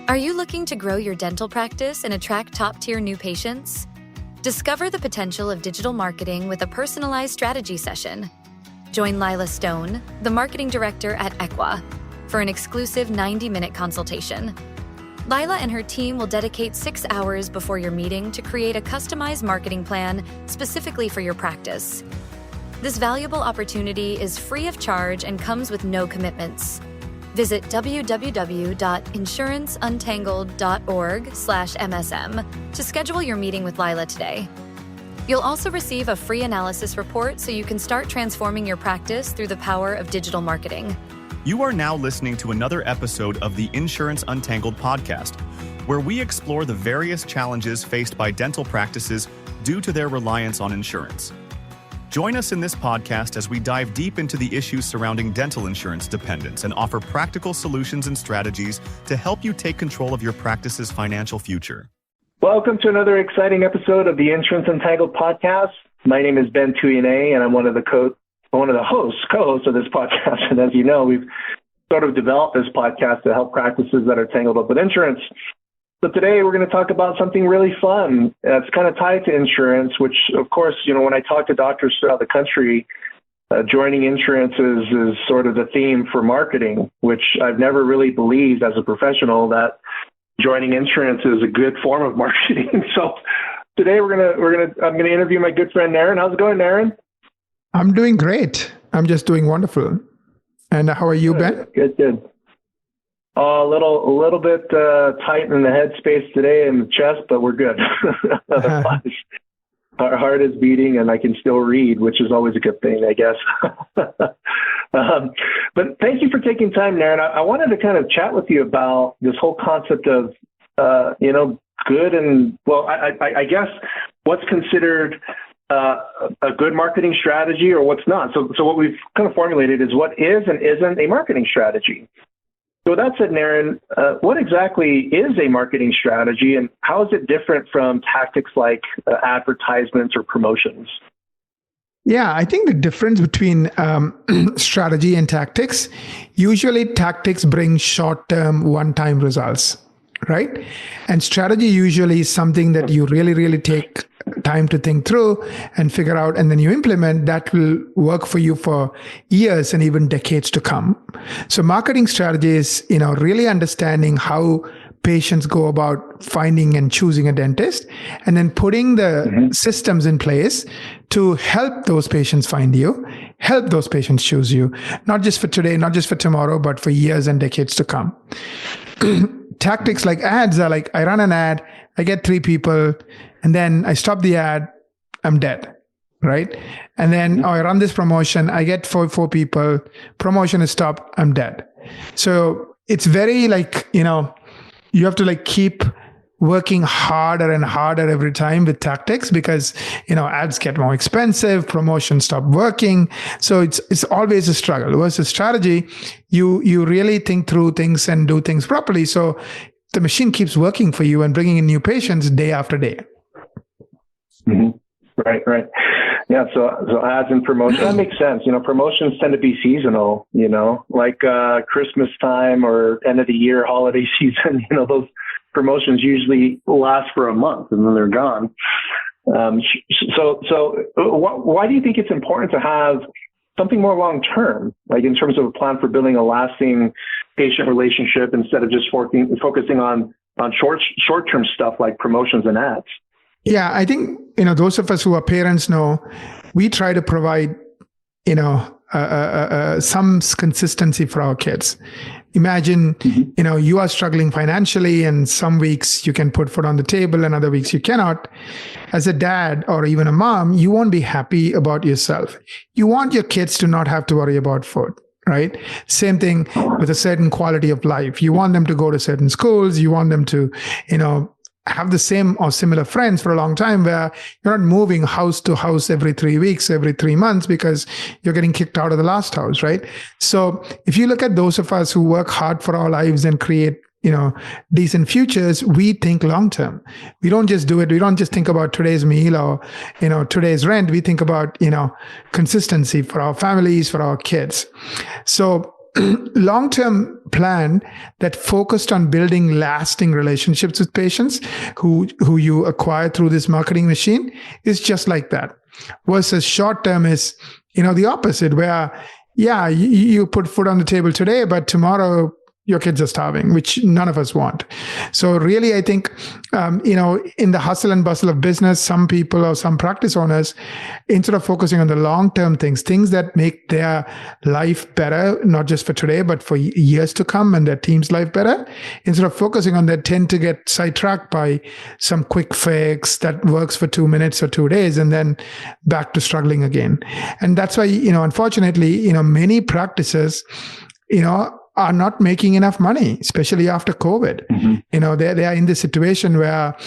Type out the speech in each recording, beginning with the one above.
Are you looking to grow your dental practice and attract top-tier new patients? Discover the potential of digital marketing with a personalized strategy session. Join Lila Stone, the marketing director at Equa, for an exclusive 90-minute consultation. Lila and her team will dedicate 6 hours before your meeting to create a customized marketing plan specifically for your practice. This valuable opportunity is free of charge and comes with no commitments. Visit www.insuranceuntangledorg/MSM to schedule your meeting with Lila today. You'll also receive a free analysis report so you can start transforming your practice through the power of digital marketing. You are now listening to another episode of the Insurance Untangled podcast, where we explore the various challenges faced by dental practices due to their reliance on insurance. Join us in this podcast as we dive deep into the issues surrounding dental insurance dependence and offer practical solutions and strategies to help you take control of your practice's financial future. Welcome to another exciting episode of the Insurance Untangled podcast. My name is Ben Tuinei, and I'm one of the co-hosts of this podcast. And as you know, we've sort of developed this podcast to help practices that are tangled up with insurance. So today we're going to talk about something really fun that's kind of tied to insurance, which, of course, when I talk to doctors throughout the country, joining insurance is sort of the theme for marketing, which I've never really believed as a professional that joining insurance is a good form of marketing. So today I'm gonna interview my good friend Naren. How's it going, Naren? I'm doing great. I'm just doing wonderful. And how are you, Ben? Good. A little bit tight in the headspace today in the chest, but we're good. Otherwise, our heart is beating and I can still read, which is always a good thing, I guess. But thank you for taking time, Naren. I wanted to kind of chat with you about this whole concept of, good and, well, I guess what's considered a good marketing strategy or what's not. So what we've kind of formulated is what is and isn't a marketing strategy. So with that said, Naren, what exactly is a marketing strategy and how is it different from tactics like advertisements or promotions? Yeah, I think the difference between strategy and tactics, usually tactics bring short-term, one-time results, right? And strategy usually is something that you really, really take time to think through and figure out, and then you implement that will work for you for years and even decades to come. So marketing strategy is, really understanding how patients go about finding and choosing a dentist, and then putting the systems in place to help those patients find you, help those patients choose you, not just for today, not just for tomorrow, but for years and decades to come. Tactics like ads are like, I run an ad, I get 3 people, and then I stop the ad, I'm dead, right? And then I run this promotion, I get four people, promotion is stopped, I'm dead. So it's very like, you have to keep working harder and harder every time with tactics because, ads get more expensive, promotions stop working. So it's always a struggle. Versus strategy, you really think through things and do things properly. So the machine keeps working for you and bringing in new patients day after day. Mm-hmm. Right. Yeah. So ads and promotion, that makes sense. Promotions tend to be seasonal, like Christmas time or end of the year holiday season, those promotions usually last for a month and then they're gone. So why do you think it's important to have something more long-term, like in terms of a plan for building a lasting patient relationship instead of just focusing on short-term stuff like promotions and ads? Yeah, I think, those of us who are parents know we try to provide, some consistency for our kids. Imagine, you are struggling financially and some weeks you can put food on the table and other weeks you cannot. As a dad or even a mom, you won't be happy about yourself. You want your kids to not have to worry about food. Right? Same thing with a certain quality of life. You want them to go to certain schools. You want them to, have the same or similar friends for a long time where you're not moving house to house every 3 weeks, every 3 months because you're getting kicked out of the last house, right? So if you look at those of us who work hard for our lives and create, decent futures, we think long term. We don't just do it. We don't just think about today's meal or, today's rent. We think about, consistency for our families, for our kids. So long-term plan that focused on building lasting relationships with patients who you acquire through this marketing machine is just like that. Versus short-term is, the opposite, where, you put food on the table today, but tomorrow your kids are starving, which none of us want. So really, I think, in the hustle and bustle of business, some people or some practice owners, instead of focusing on the long-term things that make their life better, not just for today, but for years to come, and their team's life better, instead of focusing on that, tend to get sidetracked by some quick fix that works for 2 minutes or 2 days, and then back to struggling again. And that's why, unfortunately, many practices, are not making enough money, especially after COVID. Mm-hmm. They are in this situation where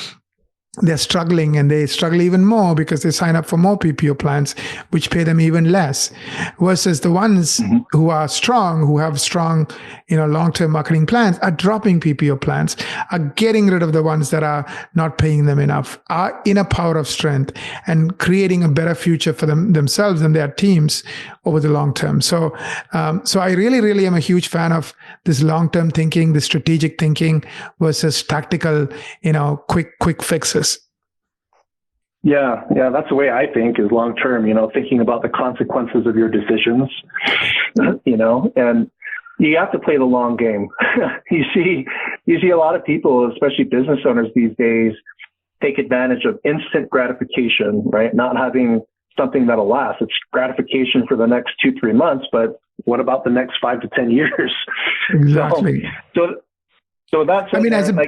they're struggling, and they struggle even more because they sign up for more PPO plans, which pay them even less, versus the ones mm-hmm. who are strong, who have strong, long-term marketing plans, are dropping PPO plans, are getting rid of the ones that are not paying them enough, are in a power of strength and creating a better future for themselves and their teams over the long term. So I really, really am a huge fan of this long-term thinking, the strategic thinking versus tactical, quick fixes. Yeah, that's the way I think, is long term, thinking about the consequences of your decisions, and you have to play the long game. You see a lot of people, especially business owners these days, take advantage of instant gratification, right? Not having something that'll last. It's gratification for the next 2-3 months, but what about the next 5 to 10 years? Exactly. So that's,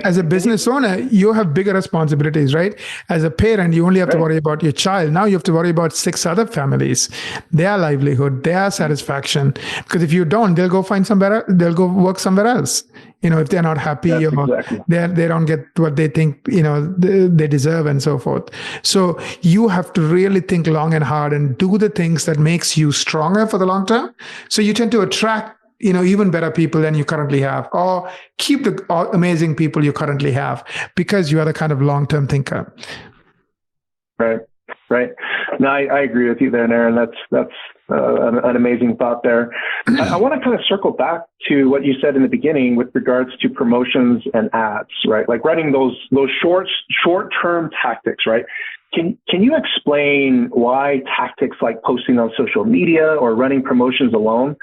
as a business owner, you have bigger responsibilities, right? As a parent, you only have to worry about your child. Now you have to worry about 6 other families, their livelihood, their satisfaction. Because if you don't, they'll go work somewhere else. If they're not happy, exactly. They don't get what they think, they deserve, and so forth. So you have to really think long and hard and do the things that makes you stronger for the long term. So you tend to attract even better people than you currently have, or keep the amazing people you currently have, because you are the kind of long-term thinker. Right. No, I agree with you there, Naren. That's an amazing thought there. I want to kind of circle back to what you said in the beginning with regards to promotions and ads, right? Like running those short-term tactics, right? Can you explain why tactics like posting on social media or running promotions alone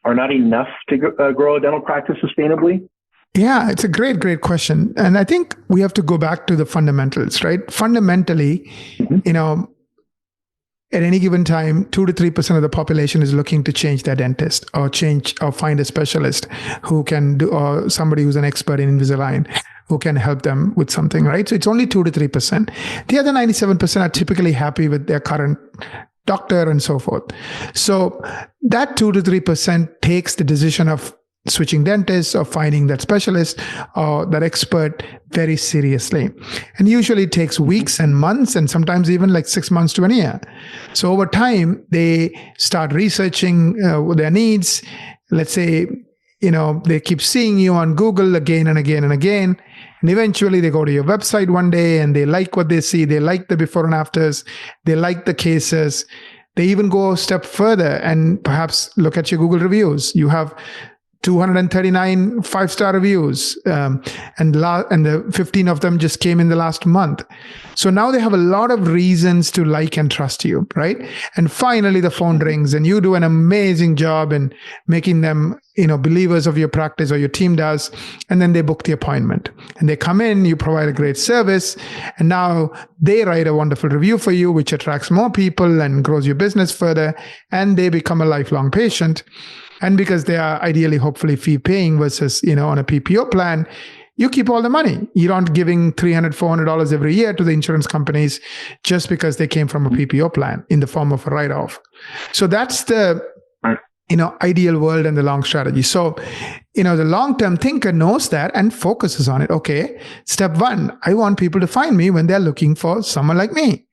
are not enough to grow a dental practice sustainably? Yeah, it's a great question. And I think we have to go back to the fundamentals, right? Fundamentally, mm-hmm. At any given time, 2 to 3% of the population is looking to change their dentist or find a specialist who can do, or somebody who's an expert in Invisalign who can help them with something, right? So it's only 2 to 3%. The other 97% are typically happy with their current doctor and so forth. So that 2 to 3% takes the decision of switching dentists or finding that specialist or that expert very seriously. And usually it takes weeks and months, and sometimes even like 6 months to a year. So over time, they start researching their needs. Let's say, they keep seeing you on Google again and again and again. And eventually they go to your website one day and they like what they see. They like the before and afters. They like the cases. They even go a step further and perhaps look at your Google reviews. You have 239 5-star reviews, and the 15 of them just came in the last month. So now they have a lot of reasons to like and trust you, right? And finally the phone rings and you do an amazing job in making them, believers of your practice, or your team does. And then they book the appointment and they come in, you provide a great service, and now they write a wonderful review for you, which attracts more people and grows your business further, and they become a lifelong patient. And because they are ideally, hopefully, fee paying versus, on a PPO plan, you keep all the money. You're not giving $300, $400 every year to the insurance companies just because they came from a PPO plan in the form of a write-off. So that's the, ideal world and the long strategy. So, the long-term thinker knows that and focuses on it. Okay, step 1, I want people to find me when they're looking for someone like me.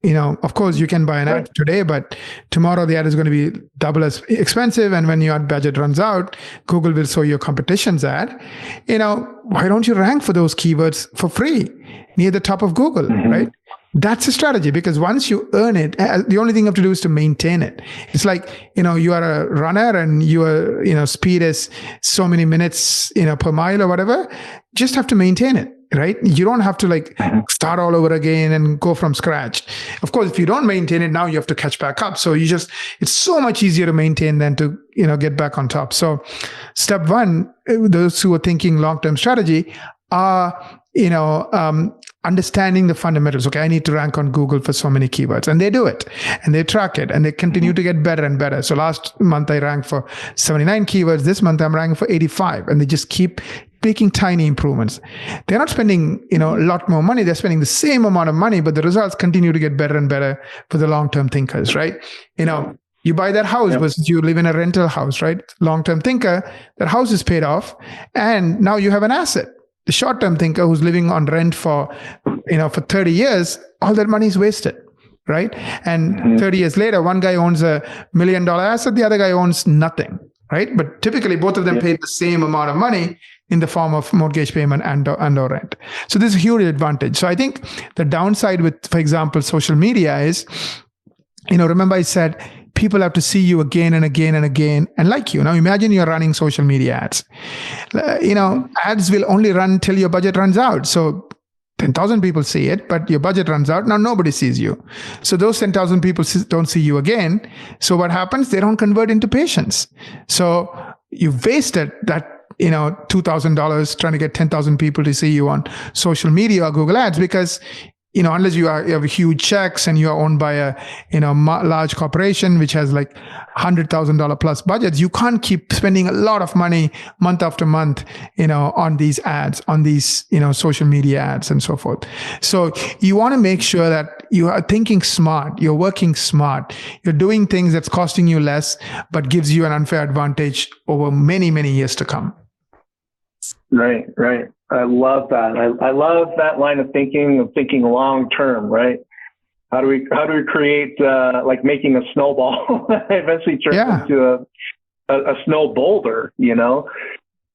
Of course, you can buy an ad today, but tomorrow the ad is going to be double as expensive. And when your ad budget runs out, Google will show your competition's ad. Why don't you rank for those keywords for free near the top of Google, mm-hmm. right? That's a strategy, because once you earn it, the only thing you have to do is to maintain it. It's like, you are a runner and your, speed is so many minutes, per mile or whatever. Just have to maintain it, right? You don't have to start all over again and go from scratch. Of course, if you don't maintain it, now you have to catch back up. So it's so much easier to maintain than to, get back on top. So step one, those who are thinking long-term strategy are, understanding the fundamentals. Okay, I need to rank on Google for so many keywords, and they do it, and they track it, and they continue to get better and better. So last month I ranked for 79 keywords. This month I'm ranking for 85, and they just keep making tiny improvements. They're not spending, a lot more money. They're spending the same amount of money, but the results continue to get better and better for the long-term thinkers, right? You buy that house versus you live in a rental house, right? Long-term thinker, that house is paid off, and now you have an asset. The short-term thinker who's living on rent for 30 years, all that money is wasted, right? And 30 years later, one guy owns $1 million asset, the other guy owns nothing, right? But typically, both of them paid the same amount of money in the form of mortgage payment and or rent. So this is a huge advantage. So I think the downside with, for example, social media is, remember I said, people have to see you again and again and again and like you. Now imagine you're running social media ads. Ads will only run till your budget runs out. So 10,000 people see it, but your budget runs out. Now nobody sees you. So those 10,000 people don't see you again. So what happens? They don't convert into patients. So you've wasted that $2,000 trying to get 10,000 people to see you on social media or Google Ads, because unless you have huge checks and you are owned by a large corporation which has like $100,000 plus budgets, you can't keep spending a lot of money month after month, on these ads, on these social media ads and so forth. So you want to make sure that you are thinking smart, you're working smart, you're doing things that's costing you less but gives you an unfair advantage over many, many years to come. Right. I love that. I love that line of thinking long term, right? How do we create like making a snowball eventually turns into a snow boulder,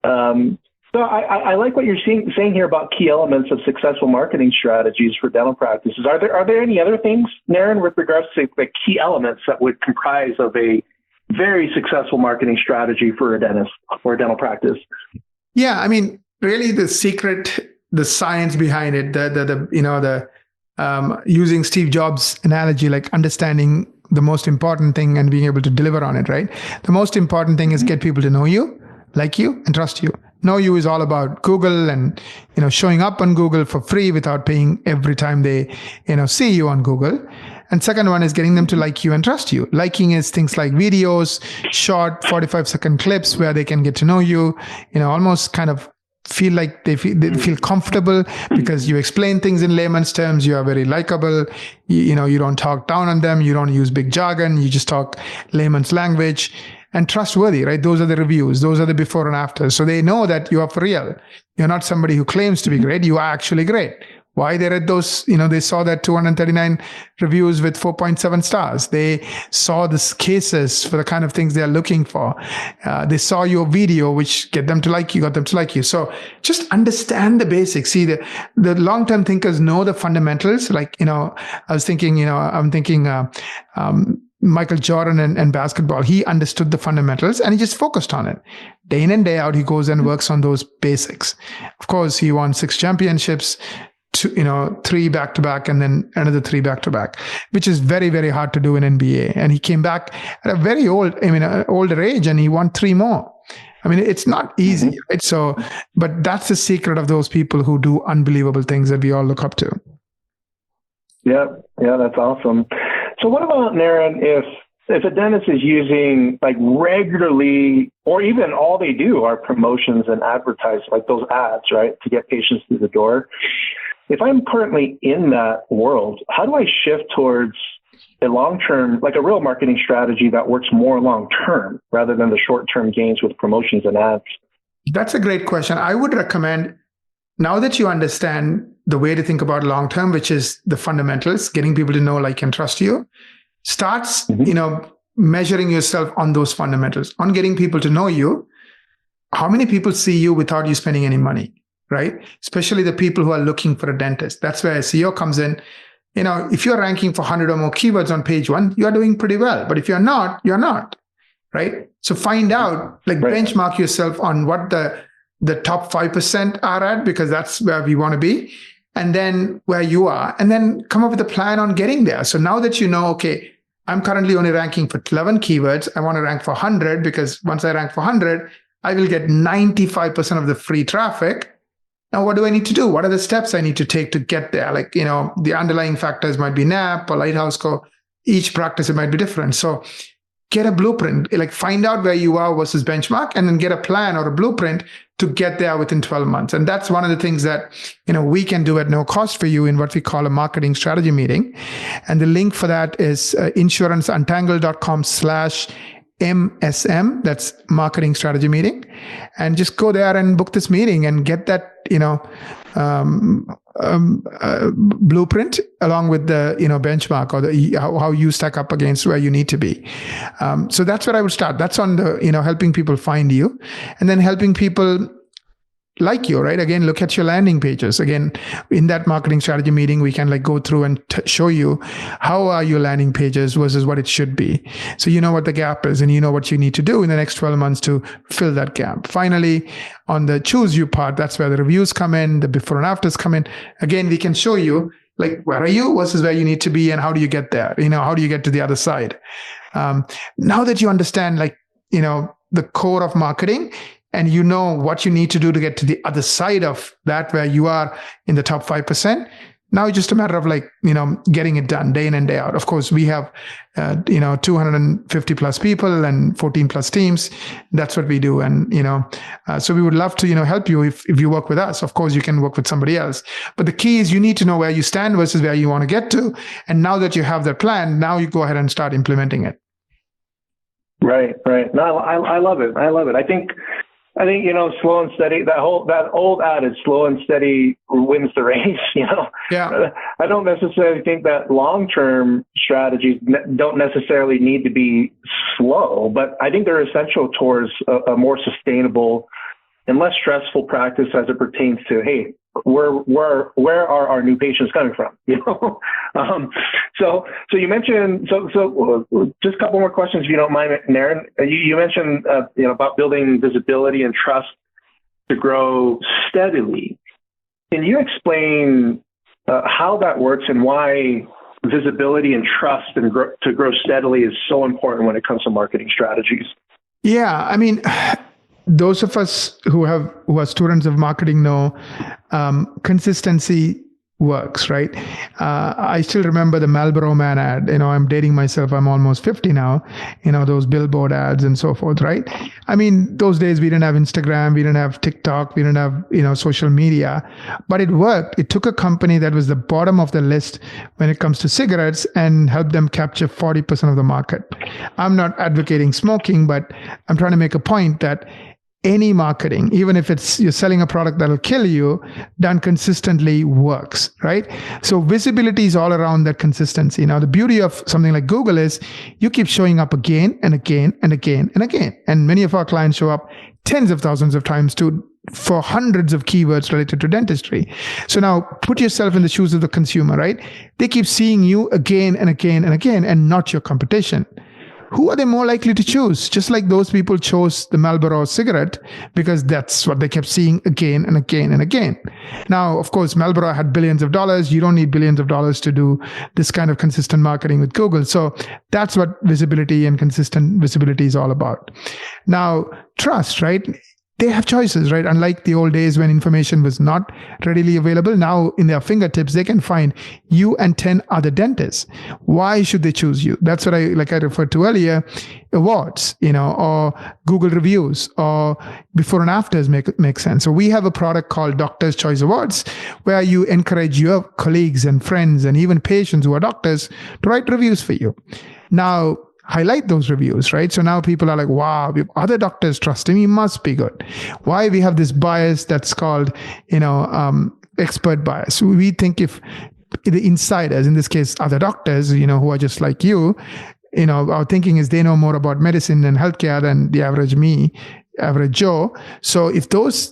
So I like what you're saying here about key elements of successful marketing strategies for dental practices. Are there any other things, Naren, with regards to the key elements that would comprise of a very successful marketing strategy for a dentist or a dental practice? Yeah, I mean, really the secret, the science behind it, the using Steve Jobs' analogy, like understanding the most important thing and being able to deliver on it, right? The most important thing is get people to know you, like you, and trust you. Know you is all about Google and, showing up on Google for free without paying every time they, see you on Google. And second one is getting them to like you and trust you. Liking is things like videos, short 45-second clips where they can get to know you, almost kind of feel like they feel comfortable because you explain things in layman's terms. You are very likable. You don't talk down on them. You don't use big jargon. You just talk layman's language. And trustworthy, right? Those are the reviews. Those are the before and after. So they know that you are for real. You're not somebody who claims to be great. You are actually great. Why? They read those, they saw that 239 reviews with 4.7 stars. They saw the cases for the kind of things they're looking for. They saw your video, which got them to like you. So just understand the basics. See, the long-term thinkers know the fundamentals. Like, Michael Jordan and basketball, he understood the fundamentals and he just focused on it. Day in and day out, he goes and works on those basics. Of course, he won 6 championships, 3 back-to-back and then another 3 back-to-back, which is very, very hard to do in NBA. And he came back at a very older age and he won 3 more. I mean, it's not easy, right? So, but that's the secret of those people who do unbelievable things that we all look up to. Yeah, that's awesome. So what about, Naren, if a dentist is using like regularly, or even all they do are promotions and advertising, like those ads, right, to get patients through the door. If I'm currently in that world, how do I shift towards a long-term, like a real marketing strategy that works more long-term rather than the short-term gains with promotions and ads? That's a great question. I would recommend, now that you understand the way to think about long-term, which is the fundamentals, getting people to know, like, and trust you, starts, measuring yourself on those fundamentals, on getting people to know you. How many people see you without you spending any money, right? Especially the people who are looking for a dentist. That's where SEO comes in. if you're ranking for 100 or more keywords on page 1, you are doing pretty well. But if you're not, you're not, right? So find out, benchmark yourself on what the top 5% are at, because that's where we want to be, and then where you are, and then come up with a plan on getting there. So now that you know, okay, I'm currently only ranking for 11 keywords, I want to rank for 100, because once I rank for 100, I will get 95% of the free traffic. Now, what do I need to do? What are the steps I need to take to get there? The underlying factors might be NAP or Lighthouse score. Each practice, it might be different. So get a blueprint, find out where you are versus benchmark, and then get a plan or a blueprint to get there within 12 months. And that's one of the things that, we can do at no cost for you in what we call a marketing strategy meeting. And the link for that is insuranceuntangledcom/MSM. That's marketing strategy meeting. And just go there and book this meeting and get that, blueprint along with the benchmark, or how you stack up against where you need to be. So that's where I would start. That's on the helping people find you, and then helping people like you, right? Again, look at your landing pages. Again, in that marketing strategy meeting, we can go through and show you how are your landing pages versus what it should be. So you know what the gap is, and you know what you need to do in the next 12 months to fill that gap. Finally, on the choose you part, that's where the reviews come in, the before and afters come in. Again, we can show you where are you versus where you need to be, and how do you get there? How do you get to the other side? Now that you understand, the core of marketing, and you know what you need to do to get to the other side of that, where you are in the top 5%. Now it's just a matter of getting it done day in and day out. Of course, we have 250 plus people and 14 plus teams. That's what we do. And so we would love to help you if you work with us. Of course, you can work with somebody else. But the key is you need to know where you stand versus where you want to get to. And now that you have that plan, now you go ahead and start implementing it. Right. No, I love it. I think slow and steady, that old adage, slow and steady wins the race, Yeah. I don't necessarily think that long-term strategies don't necessarily need to be slow, but I think they're essential towards a more sustainable and less stressful practice as it pertains to, hey, where are our new patients coming from? So you mentioned, so just a couple more questions, if you don't mind, Naren. You mentioned, about building visibility and trust to grow steadily. Can you explain how that works and why visibility and trust and to grow steadily is so important when it comes to marketing strategies? Yeah, I mean, those of us who are students of marketing know consistency works, right? I still remember the Marlboro Man ad. I'm dating myself. I'm almost 50 now. Those billboard ads and so forth, right? I mean, those days we didn't have Instagram, we didn't have TikTok, we didn't have social media, but it worked. It took a company that was the bottom of the list when it comes to cigarettes and helped them capture 40% of the market. I'm not advocating smoking, but I'm trying to make a point that any marketing, even if you're selling a product that'll kill you, done consistently works, right? So visibility is all around that consistency. Now, the beauty of something like Google is you keep showing up again and again and again and again. And many of our clients show up tens of thousands of times for hundreds of keywords related to dentistry. So now put yourself in the shoes of the consumer, right? They keep seeing you again and again and again, and not your competition. Who are they more likely to choose? Just like those people chose the Marlboro cigarette because that's what they kept seeing again and again and again. Now, of course, Marlboro had billions of dollars. You don't need billions of dollars to do this kind of consistent marketing with Google. So that's what visibility and consistent visibility is all about. Now, trust, right? They have choices, right? Unlike the old days when information was not readily available, now in their fingertips, they can find you and 10 other dentists. Why should they choose you? That's what I referred to earlier, awards, or Google reviews or before and afters make sense. So we have a product called Doctor's Choice Awards, where you encourage your colleagues and friends and even patients who are doctors to write reviews for you. Now, highlight those reviews, right? So now people are like, wow, if other doctors trust him, he must be good. Why we have this bias that's called, expert bias. We think if the insiders, in this case, other doctors, who are just like you, our thinking is they know more about medicine and healthcare than the average me, average Joe. So if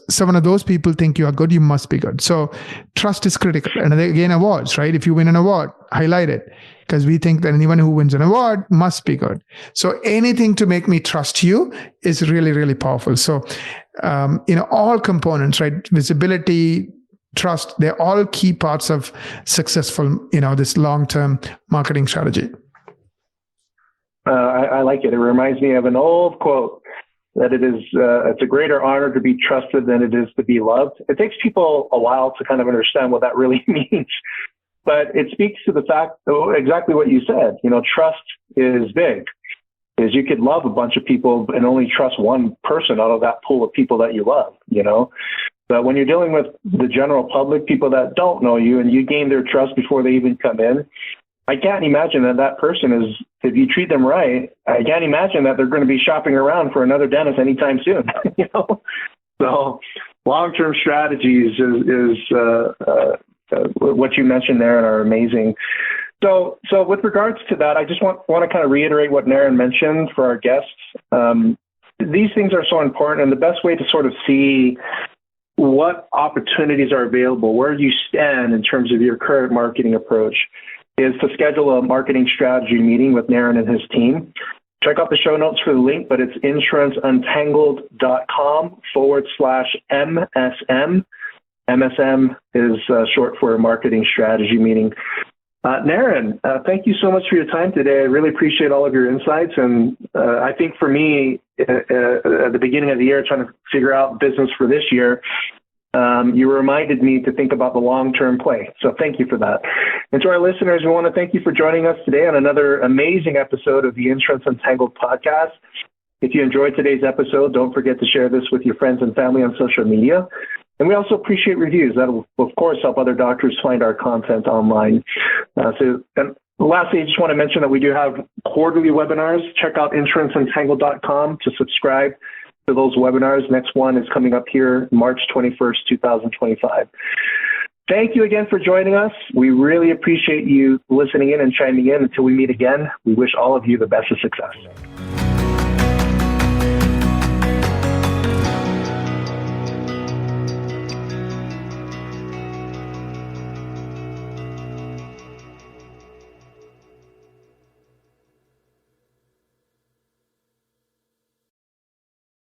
some of those people think you are good, you must be good. So trust is critical. And again, awards, right? If you win an award, highlight it, because we think that anyone who wins an award must be good. So anything to make me trust you is really, really powerful. So, all components, right? Visibility, trust, they're all key parts of successful, this long-term marketing strategy. I like it. It reminds me of an old quote that it's a greater honor to be trusted than it is to be loved. It takes people a while to kind of understand what that really means, but it speaks to the fact, exactly what you said. Trust is big. Is you could love a bunch of people and only trust one person out of that pool of people that you love, But when you're dealing with the general public, people that don't know you, and you gain their trust before they even come in, I can't imagine that person is, if you treat them right, I can't imagine that they're going to be shopping around for another dentist anytime soon, So long-term strategies is what you mentioned there and are amazing. So with regards to that, I just want to kind of reiterate what Naren mentioned for our guests. These things are so important, and the best way to sort of see what opportunities are available, where you stand in terms of your current marketing approach, is to schedule a marketing strategy meeting with Naren and his team. Check out the show notes for the link, but it's insuranceuntangled.com/MSM. MSM is short for marketing strategy meeting. Naren, thank you so much for your time today. I really appreciate all of your insights. And I think for me, at the beginning of the year, trying to figure out business for this year, you reminded me to think about the long-term play. So thank you for that. And to our listeners, we want to thank you for joining us today on another amazing episode of the Insurance Untangled podcast. If you enjoyed today's episode, don't forget to share this with your friends and family on social media. And we also appreciate reviews. That will, of course, help other doctors find our content online. And lastly, I just want to mention that we do have quarterly webinars. Check out insuranceentangled.com to subscribe to those webinars. Next one is coming up here March 21st, 2025. Thank you again for joining us. We really appreciate you listening in and chiming in. Until we meet again, we wish all of you the best of success.